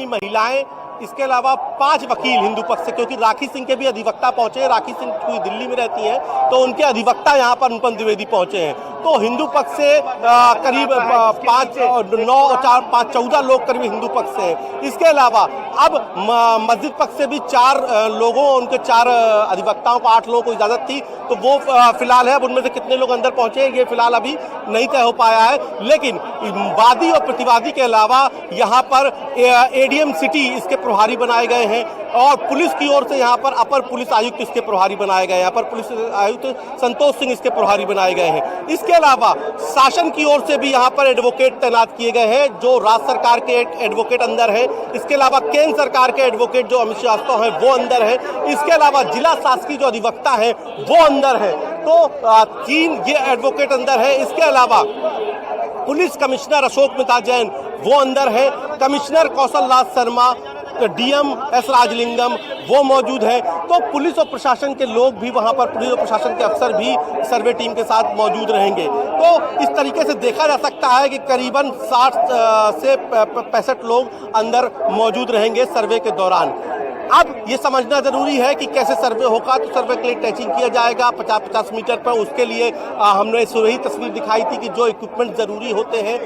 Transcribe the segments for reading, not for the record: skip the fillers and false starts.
पत्नी महिलाएं, इसके अलावा 5 वकील हिंदू पक्ष से, क्योंकि राखी सिंह के भी अधिवक्ता पहुंचे। राखी सिंह पूरी दिल्ली में रहती हैं, तो उनके अधिवक्ता यहां पर अनुपम द्विवेदी पहुंचे हैं। तो हिंदू पक्ष से करीब 14 लोग करीब हिंदू पक्ष से हैं। इसके अलावा अब मस्जिद पक्ष से भी 4 लोगों, उनके 4 अधिवक्ताओं को 8 लोगों को इजाजत थी, तो वो फिलहाल है। अब उनमें से कितने लोग अंदर पहुंचे ये फिलहाल अभी नहीं तय हो पाया है। लेकिन वादी और प्रतिवादी के अलावा यहाँ पर एडीएम सिटी इसके प्रभारी बनाए गए हैं और पुलिस की ओर से यहाँ पर अपर पुलिस आयुक्त इसके प्रभारी बनाए गए हैं। अपर पुलिस आयुक्त संतोष सिंह इसके प्रभारी बनाए गए हैं। इसके अलावा शासन की ओर से भी यहाँ पर एडवोकेट तैनात किए गए हैं, जो राज्य सरकार के एडवोकेट अंदर है। इसके अलावा केंद्र सरकार के एडवोकेट जो अमित श्रीवास्तव हैं वो अंदर है। इसके अलावा जिला शासकीय जो अधिवक्ता है वो अंदर है। तो 3 ये एडवोकेट अंदर है। इसके अलावा पुलिस कमिश्नर अशोक मिता जैन वो अंदर है। Commissioner Kaushal Raj Sharma, DM S Rajalingam वो मौजूद है। तो पुलिस और प्रशासन के लोग भी वहां पर, पुलिस और प्रशासन के अफसर भी सर्वे टीम के साथ मौजूद रहेंगे। तो इस तरीके से देखा जा सकता है कि करीबन 60 से 65 लोग अंदर मौजूद रहेंगे सर्वे के दौरान। अब ये समझना जरूरी है कि कैसे सर्वे होगा। तो सर्वे के लिए टैचिंग किया जाएगा 50-50 मीटर पर। उसके लिए हमने वही तस्वीर दिखाई थी कि जो इक्विपमेंट जरूरी होते हैं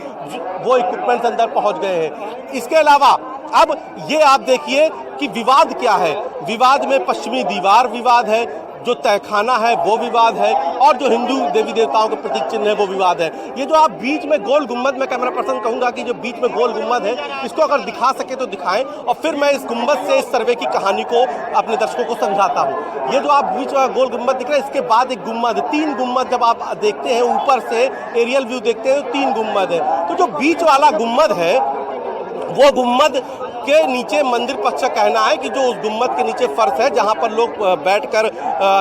वो इक्विपमेंट्स अंदर पहुंच गए हैं। इसके अलावा अब ये आप देखिए कि विवाद क्या है। विवाद में पश्चिमी दीवार विवाद है, जो तहखाना है वो विवाद है, और जो हिंदू देवी देवताओं के प्रतीक चिन्ह है वो विवाद है। ये जो आप बीच में गोल गुम्बद, मैं कैमरा पर्सन कहूंगा कि जो बीच में गोल गुम्बद है इसको अगर दिखा सके तो दिखाएं, और फिर मैं इस गुम्बद से इस सर्वे की कहानी को अपने दर्शकों को समझाता हूँ। ये जो आप बीच में गोल गुम्बद दिख रहा है, इसके बाद एक गुम्बद, 3 गुम्बद जब आप देखते हैं ऊपर से एरियल व्यू देखते हैं तो 3 गुम्बद है। तो जो बीच वाला गुम्बद है वो गुम्बद के नीचे मंदिर पक्ष का कहना है कि जो उस गुम्बद के नीचे फर्श है जहां पर लोग बैठकर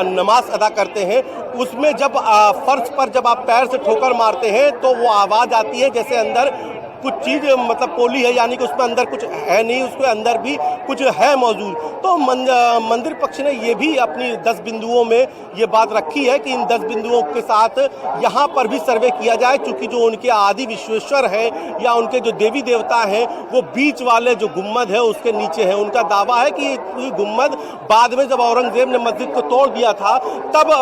नमाज अदा करते हैं, उसमें जब फर्श पर जब आप पैर से ठोकर मारते हैं तो वो आवाज आती है जैसे अंदर कुछ चीज मतलब पोली है, यानी कि उसमें अंदर कुछ है नहीं, उसके अंदर भी कुछ है मौजूद। तो मंदिर पक्ष ने ये भी अपनी 10 बिंदुओं में ये बात रखी है कि इन 10 बिंदुओं के साथ यहाँ पर भी सर्वे किया जाए, क्योंकि जो उनके आदि विश्वेश्वर है या उनके जो देवी देवता हैं वो बीच वाले जो गुम्बद है उसके नीचे है। उनका दावा है कि ये गुम्बद बाद में जब औरंगजेब ने मस्जिद को तोड़ दिया था तब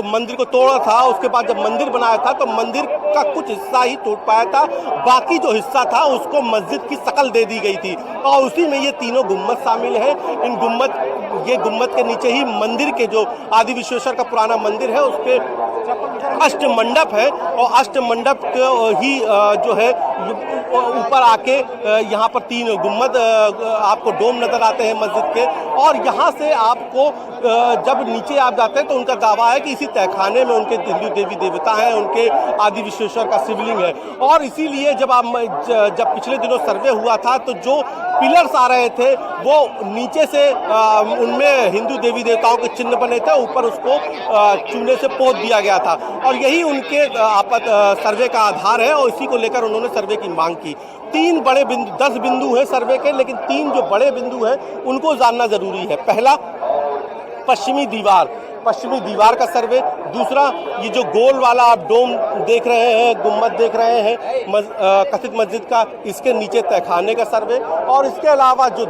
मंदिर को तोड़ा था, उसके बाद जब मंदिर बनाया था तो मंदिर का कुछ हिस्सा ही टूट पाया था, बाकी जो हिस्सा था उसको मस्जिद की शकल दे दी गई थी, और उसी में ये तीनों गुम्बद शामिल हैं। इन ये गुम्बद के नीचे ही मंदिर के जो आदि विश्वेश्वर का पुराना मंदिर है उसके अष्ट मंडप है, और अष्ट मंडप ही जो है ऊपर आके यहाँ पर 3 गुम्बद आपको डोम नजर आते हैं मस्जिद के। और यहाँ से आपको जब नीचे आप जाते हैं तो उनका दावा है कि इसी तहखाने में उनके हिंदू देवी देवता हैं, उनके आदि विश्वेश्वर का शिवलिंग है। और इसीलिए जब पिछले दिनों सर्वे हुआ था तो जो पिलर्स आ रहे थे वो नीचे से उनमें हिंदू देवी देवताओं के चिन्ह बने थे, ऊपर उसको चूने से पोत दिया गया था, और यही उनके सर्वे का आधार है, और इसी को लेकर उन्होंने सर्वे की मांग की। 3 बड़े बिंदु, 10 बिंदु हैं सर्वे के, लेकिन 3 जो बड़े बिंदु हैं उनको जानना जरूरी है। पहला, पश्चिमी दीवार का सर्वे। दूसरा, ये जो गोल वाला आप डोम देख रहे हैं, गुम्बद देख रहे हैं कथित मस्जिद का, इसके नीचे तहखाने का सर्वे। और इसके अलावा जो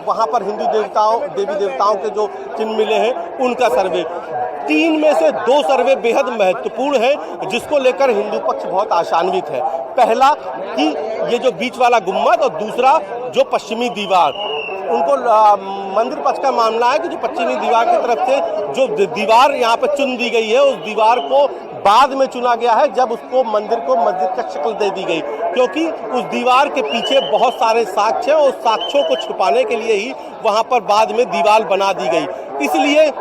वहाँ पर हिंदू देवी देवताओं के जो चिन्ह मिले हैं उनका सर्वे। 3 में से 2 सर्वे बेहद महत्वपूर्ण है जिसको लेकर हिंदू पक्ष बहुत आशान्वित है। पहला कि ये जो बीच वाला गुम्बद, और दूसरा जो पश्चिमी दीवार। उनको मंदिर पक्ष का मामला है कि जो पश्चिमी दीवार की तरफ से जो दीवार यहाँ पर चुन दी गई है उस दीवार को बाद में चुना गया है जब उसको मंदिर को मस्जिद का शक्ल दे दी गई, क्योंकि उस दीवार के पीछे बहुत सारे साक्ष्य हैं और उस साक्ष्यों को छुपाने के लिए ही वहाँ पर बाद में दीवार बना दी गई, इसलिए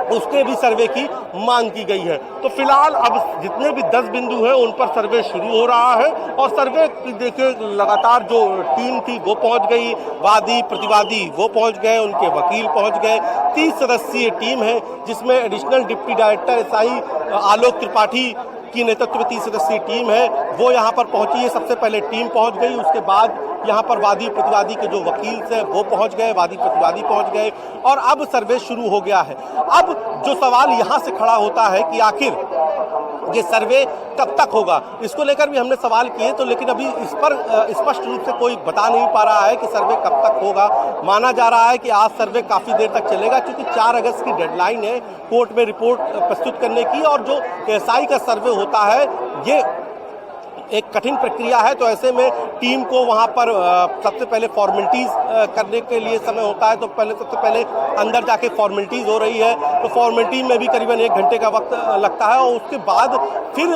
उसके भी सर्वे की मांग की गई है। तो फिलहाल अब जितने भी 10 बिंदु हैं उन पर सर्वे शुरू हो रहा है, और सर्वे की देखिए लगातार जो टीम थी वो पहुंच गई, वादी प्रतिवादी वो पहुंच गए, उनके वकील पहुंच गए। 30 सदस्यीय टीम है जिसमें additional deputy director SI Alok Tripathi की नेतृत्व में 30 सदस्यीय टीम है वो यहाँ पर पहुंची है। सबसे पहले टीम पहुंच गई, उसके बाद यहाँ पर वादी प्रतिवादी के जो वकील थे वो पहुंच गए, वादी प्रतिवादी पहुंच गए, और अब सर्वे शुरू हो गया है। अब जो सवाल यहाँ से खड़ा होता है कि आखिर ये सर्वे कब तक होगा, इसको लेकर भी हमने सवाल किए तो लेकिन अभी इस पर स्पष्ट रूप से कोई बता नहीं पा रहा है कि सर्वे कब तक होगा। माना जा रहा है कि आज सर्वे काफ़ी देर तक चलेगा क्योंकि 4 अगस्त की डेडलाइन है कोर्ट में रिपोर्ट प्रस्तुत करने की, और जो एएसआई का सर्वे होता है ये एक कठिन प्रक्रिया है। तो ऐसे में टीम को वहां पर सबसे पहले फॉर्मेलिटीज करने के लिए समय होता है, तो सबसे पहले अंदर जाके फॉर्मेलिटीज हो रही है, तो फॉर्मेलिटी में भी करीबन 1 घंटे का वक्त लगता है, और उसके बाद फिर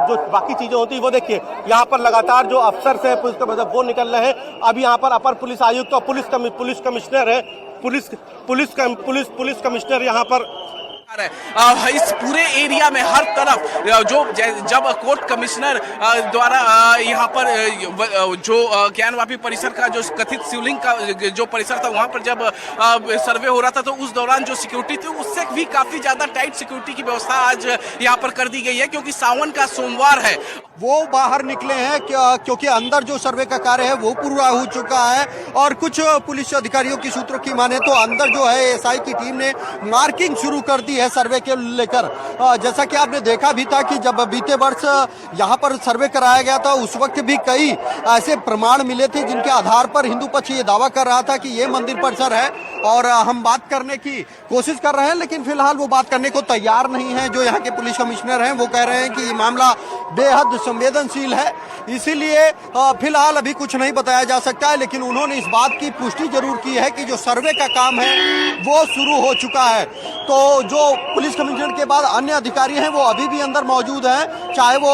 जो बाकी चीजें होती है वो देखिए यहाँ पर लगातार जो अफसर है पुलिस का मतलब वो निकल रहे हैं। अभी यहाँ पर अपर पुलिस आयुक्त और पुलिस कमिश्नर है, पुलिस कमिश्नर यहाँ पर इस पूरे एरिया में हर तरफ जो जब कोर्ट कमिश्नर द्वारा यहाँ पर जो ज्ञानवापी परिसर का जो कथित शिवलिंग का जो परिसर था वहाँ पर जब सर्वे हो रहा था तो उस दौरान जो सिक्योरिटी थी उससे भी काफी ज्यादा टाइट सिक्योरिटी की व्यवस्था आज यहाँ पर कर दी गई है, क्योंकि सावन का सोमवार है। वो बाहर निकले हैं क्योंकि अंदर जो सर्वे का कार्य है वो पूरा हो चुका है, और कुछ पुलिस अधिकारियों की सूत्रों की माने तो अंदर जो है एएसआई की टीम ने मार्किंग शुरू कर दी है सर्वे के लेकर। जैसा कि आपने देखा भी था कि जब बीते वर्ष यहाँ पर सर्वे कराया गया था उस वक्त भी कई ऐसे प्रमाण मिले थे जिनके आधार पर हिंदू पक्ष ये दावा कर रहा था कि ये मंदिर परिसर है, और हम बात करने की कोशिश कर रहे हैं, लेकिन फिलहाल वो बात करने को तैयार नहीं है। जो यहाँ के पुलिस कमिश्नर हैं वो कह रहे हैं कि ये मामला बेहद संवेदनशील है, इसीलिए फिलहाल अभी कुछ नहीं बताया जा सकता है। लेकिन उन्होंने इस बात की पुष्टि जरूर की है कि जो सर्वे का काम है वो शुरू हो चुका है। तो जो पुलिस कमिश्नर के बाद अन्य अधिकारी हैं वो अभी भी अंदर मौजूद हैं, चाहे वो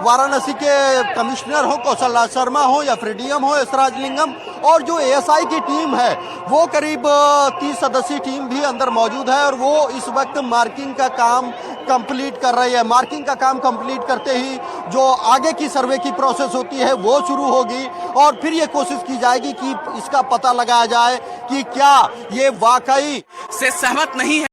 वाराणसी के कमिश्नर हो कौशल्या शर्मा हो या फिर डीएम हो एसराज लिंगम, और जो एएसआई की टीम है वो करीब 30 सदस्यीय टीम भी अंदर मौजूद है, और वो इस वक्त मार्किंग का काम कंप्लीट कर रही है। मार्किंग का काम कंप्लीट करते ही जो आगे की सर्वे की प्रोसेस होती है वो शुरू होगी, और फिर ये कोशिश की जाएगी कि इसका पता लगाया जाए कि क्या ये वाकई से सहमत नहीं है।